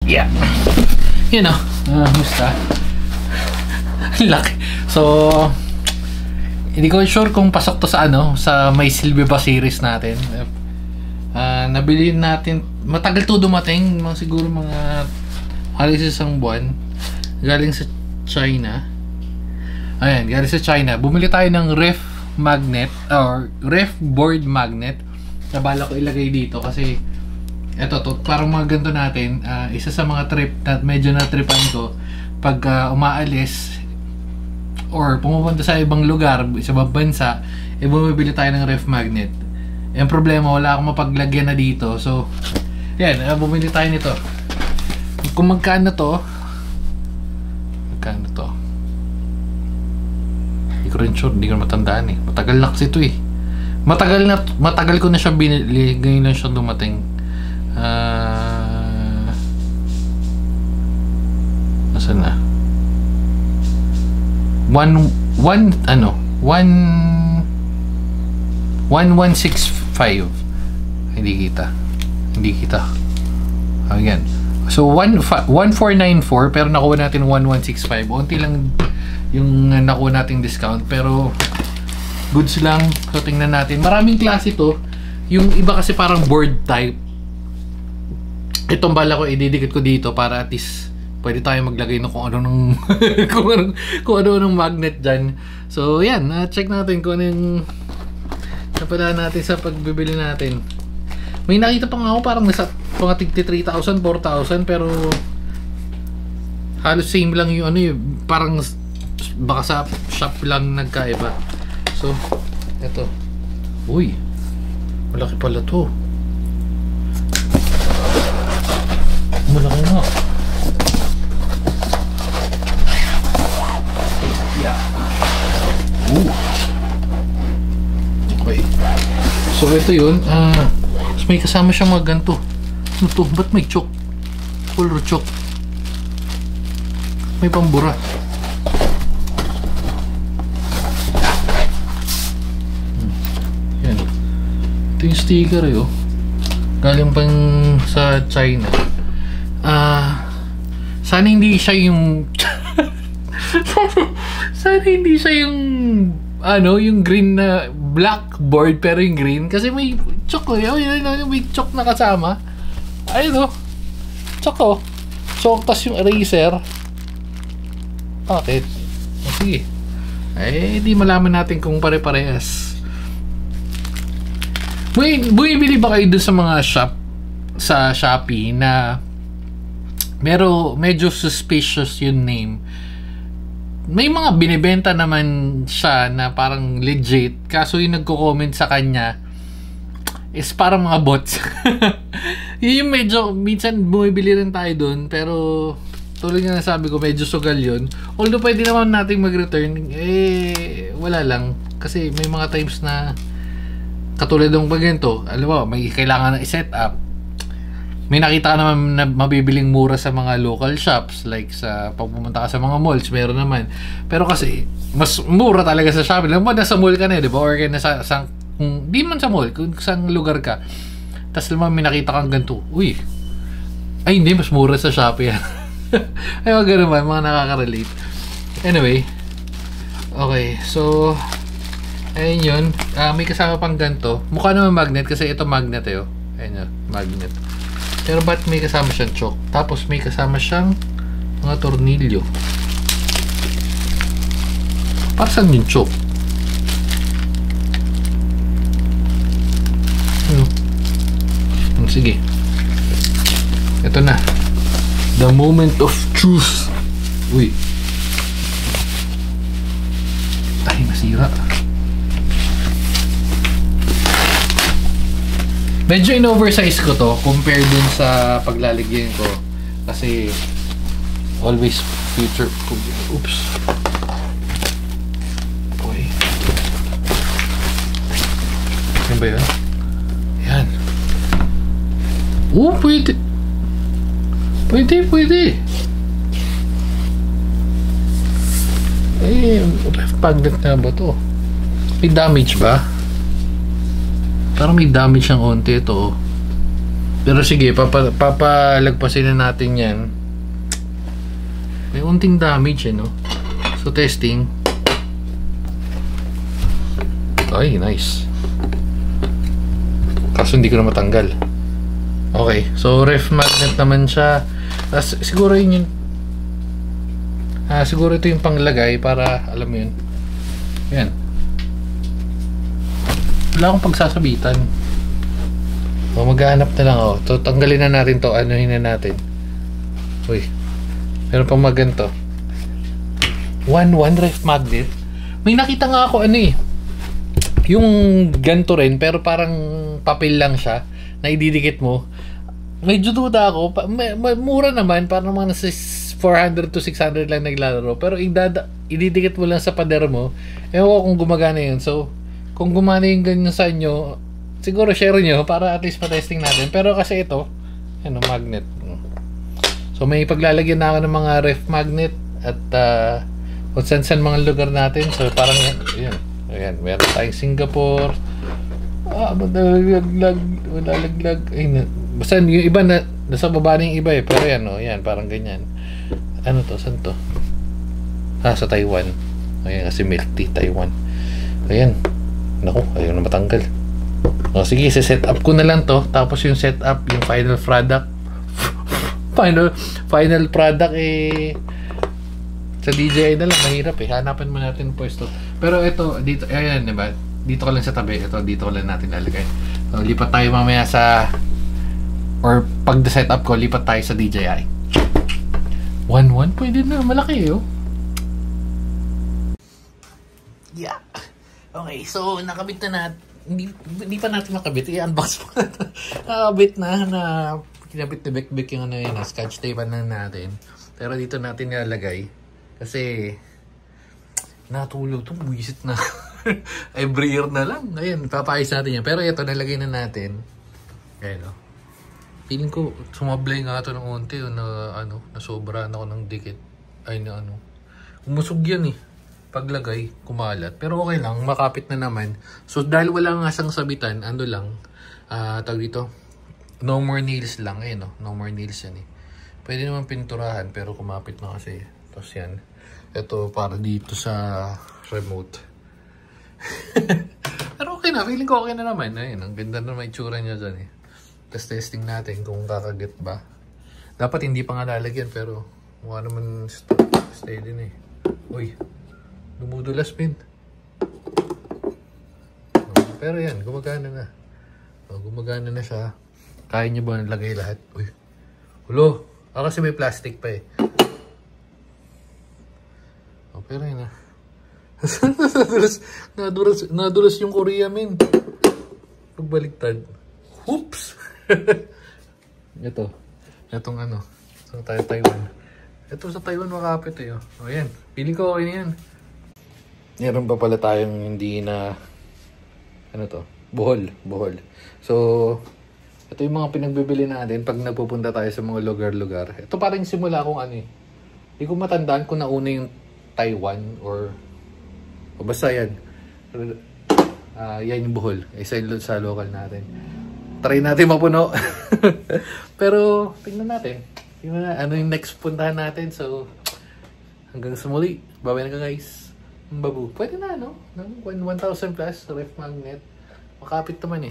Yeah. You know, musta? Laki. So, hindi ko sure kung pasok to sa ano, sa May Silbi ba series natin. Nabili natin, matagal to dumating, siguro mga halos isang buwan. Galing sa China. Ayan, galing sa China. Bumili tayo ng ref magnet or ref board magnet. Nabala ko ilagay dito kasi eto to, parang mga ganito natin, isa sa mga trip na medyo na-tripan ko pag umaalis or pumupunta sa ibang lugar, sa ibang bansa, bumibili tayo ng ref magnet. Yung problema, wala akong mapaglagyan na dito. So, yan, bumili tayo nito. Kung magkano to, hindi ko rin sure, hindi ko matandaan eh. Matagal na kasi ito eh. Matagal ko na siya binili, ngayon lang siya dumating. Nasaan na? 1165. Hindi kita. Ayan. So 1494 pero nakuha natin 1165. Unti lang yung nakuha nating discount pero goods lang. So tingnan natin. Maraming klase to. Yung iba kasi parang board type. Itong bala ko ididikit ko dito para at least pwede tayo maglagay ng kung ano ng kung ano ng magnet dyan. So yan, check natin kung ano yung napala natin sa pagbibili natin. May nakita pa nga ako parang nasa mga tigti 3,000, 4,000 pero halos same lang yung ano yung parang baka sa shop lang nagkaiba. So eto, uy malaki pala to. Malaki nga. Yeah. Okay. So ito yun. May kasama siyang mga ganito. Ano to? Ba't may chok? Full chok. May pambura. Yan. Ito yung sticker eh oh. Galing pang sa China. Sana hindi siya yung sana hindi siya yung ano, yung green na blackboard pero yung green kasi may chok eh. May chok na kasama. Ayun oh. Chok oh. Chok tas yung eraser. Bakit? Sige. Di malaman natin kung pare-parehas. Bumibili ba kayo dun sa mga shop sa Shopee na medyo suspicious yung name? May mga binibenta naman siya na parang legit kaso yung nagko-comment sa kanya is parang mga bots. Yun yung medyo minsan bumibili rin tayo dun pero tulad nga sabi ko medyo sugal yun. Although pwede naman natin mag-return wala lang kasi may mga times na katulad ng ganito, alam mo, may kailangan na i-set up. May nakita ka naman na mabibiling mura sa mga local shops like sa pag pumunta ka sa mga malls, meron naman. Pero kasi mas mura talaga sa Shopee. Alam mo, nasa mall ka na, di ba? Or kaya nasa di man sa mall, kung saan lugar ka. Tapos naman may nakita kang ganito. Uy, ay hindi, mas mura sa Shopee yan. Ay mga ganun man, mga nakaka-relate. Anyway, okay, so ayun yun. May kasama pang ganito. Mukha naman magnet kasi ito magnet eh. Oh. Ayun yun, magnet. Pero ba't may kasama siyang chok? Tapos may kasama siyang mga tornilyo. Para saan yung chok? Sige. Ito na. The moment of truth. Uy. Ay, nasira. Medyo in-oversize ko to compare dun sa paglalagyan ko kasi always future. Oops. Uy. Yan ba yun? Yan. Oh, pwede. Pwede. Pagdat na ba to? May damage ba? Parang may damage ng onte ito. Pero sige, papalagpasin na natin yan. May unting damage no? So testing. Ay, nice. Kaso hindi ko na matanggal. Okay, so ref magnet naman siya. Siguro yun siguro ito yung panglagay para alam mo yun. Yan. Wala akong pagsasabitan. O maghahanap na lang ako. So, tanggalin na natin to. Anuhin na natin. Uy. Meron pang maganto. 1 ref magnet. May nakita nga ako yung ganto rin pero parang papel lang siya na ididikit mo. Medyo duda ako. Mura naman. Parang mga nasa 400 to 600 lang naglalaro. Pero ididikit mo lang sa pader mo. Ewan ko kung gumagana yun. So, kung gumana yung ganyan sa inyo, siguro share nyo para at least pa-testing natin. Pero kasi ito, magnet. So, may paglalagyan na ako ng mga ref magnet at kung saan mga lugar natin. So, parang yan. Ayan, meron tayong Singapore. Malalaglag. Ay, basta yung iba nasa baba na yung iba pero yan, yan, parang ganyan. Ano to? Saan to? Sa Taiwan. Ayan, kasi milk tea, Taiwan. Ayan. Naku, ayaw na matanggal. Sige, set up ko na lang to. Tapos yung setup, yung final product. final product sa DJI na lang, mahirap hanapin mo natin pwesto. Pero ito, dito, ayan, diba? Dito ko lang sa tabi. Ito, dito ko lang natin lalagay. So, lipat tayo mamaya or pag set up ko, lipat tayo sa DJI. 1 pwede na, malaki Yeah. Okay, so nakabit na natin. Hindi pa natin nakabit. I-unbox mo na. Nakabit na kinabit na back yung scotch tape na natin. Pero dito natin nilalagay. Kasi natulog itong buwisit na. Every year na lang. Ayan, papayos natin yan. Pero ito, nalagay na natin. Ayan feeling ko, sumablay nga ito ng unti. Nasobrahan ako ng dikit. Umusog yan paglagay, kumalat. Pero okay lang, makapit na naman. So, dahil wala nga siyang sabitan, tawag dito, no more nails lang. No more nails yan Pwede naman pinturahan, pero kumapit na kasi. Tapos yan. Ito, para dito sa remote. Pero okay na, feeling ko okay na naman. Ayun, ang ganda na may tsura niya dyan Tapos testing natin kung kakagat ba. Dapat hindi pa nga lalagyan, pero mukha naman steady na Uy, dumudulas pin. Pero yan, gumagana na. Gumagana na siya. Kaya niyo ba nalagay lahat? Uy, hulo. Kasi may plastic pa pero yun nadulas yung Korea min. Pagbaliktad. Oops! Itong sa Taiwan. Ito sa Taiwan makapit Ayan, feeling ko okay na yan. Meron pa pala tayong hindi na buhol. So, ito yung mga pinagbibili natin pag nagpupunta tayo sa mga lugar-lugar. Ito parang simula kung hindi ko matandaan kung nauna yung Taiwan or basta yan. Yan yung buhol. Isa sa local natin. Try natin mapuno. Pero, tingnan natin. Ano yung next puntahan natin. So, hanggang sa muli. Bye-bye na guys. Babu. Pwede na, 1,000 plus ref magnet. Makapit naman